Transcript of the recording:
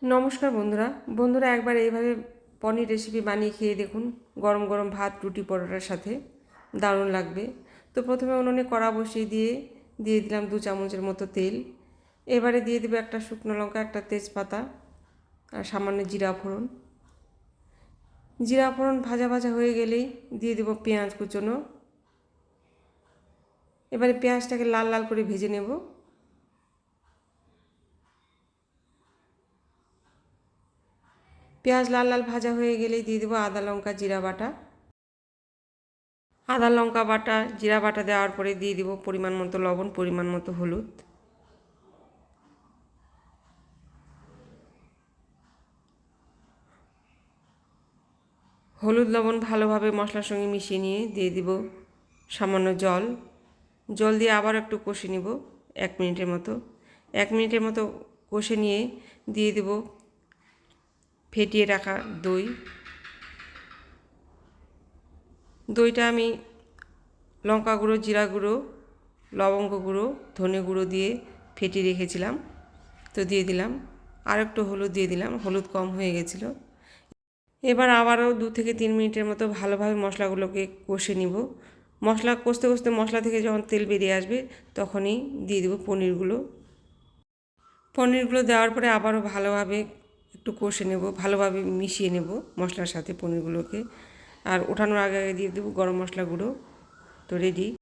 নমস্কার বন্ধুরা একবার এইভাবে পনির রেসিপি বানিয়ে খেয়ে দেখুন। গরম গরম ভাত, রুটি, পরোটার সাথে দারুণ লাগবে। তো প্রথমে উনুনে কড়া বসিয়ে দিয়ে দিলাম 2 চামচের মতো তেল। এবারে দিয়ে দেবো একটা শুকনো লঙ্কা, একটা তেজপাতা আর সামান্য জিরা ফোড়ন। জিরা ফোড়ন ভাজা ভাজা হয়ে গেলেই দিয়ে দেবো পেঁয়াজ কুচোনো। এবারে পেঁয়াজটাকে লাল লাল করে ভেজে নেব। পেঁয়াজ লাল লাল ভাজা হয়ে গেলেই দিয়ে দেবো আদা লঙ্কা জিরা বাটা। আদা লঙ্কা বাটা জিরা বাটা দেওয়ার পরে দিয়ে দিব পরিমাণ মতো লবণ, পরিমাণ মতো হলুদ। হলুদ লবণ ভালোভাবে মশলার সঙ্গে মিশিয়ে নিয়ে দিয়ে দিব সামান্য জল দিয়ে আবার একটু কষে নিব 1 মিনিটের মতো। 1 মিনিটের মতো কষে নিয়ে দিয়ে দেব ফেটিয়ে রাখা দইটা আমি লঙ্কা গুঁড়ো, জিরা গুঁড়ো, লবঙ্গ গুঁড়ো, ধনে গুঁড়ো দিয়ে ফেটিয়ে রেখেছিলাম, তো দিয়ে দিলাম। আর একটু হলুদ দিয়ে দিলাম, হলুদ কম হয়ে গেছিলো। এবার আবারও 2 থেকে 3 মিনিটের মতো ভালোভাবে মশলাগুলোকে কষে নিব। মশলা কষতে কষতে মশলা থেকে যখন তেল বেরিয়ে আসবে তখনই দিয়ে দেবো পনিরগুলো দেওয়ার পরে আবারও ভালোভাবে একটু কষে নেব, ভালোভাবে মিশিয়ে নেব মশলার সাথে পনিরগুলোকে। আর ওঠানোর আগে দিয়ে দেবো গরম মশলা গুঁড়ো। তো রেডি।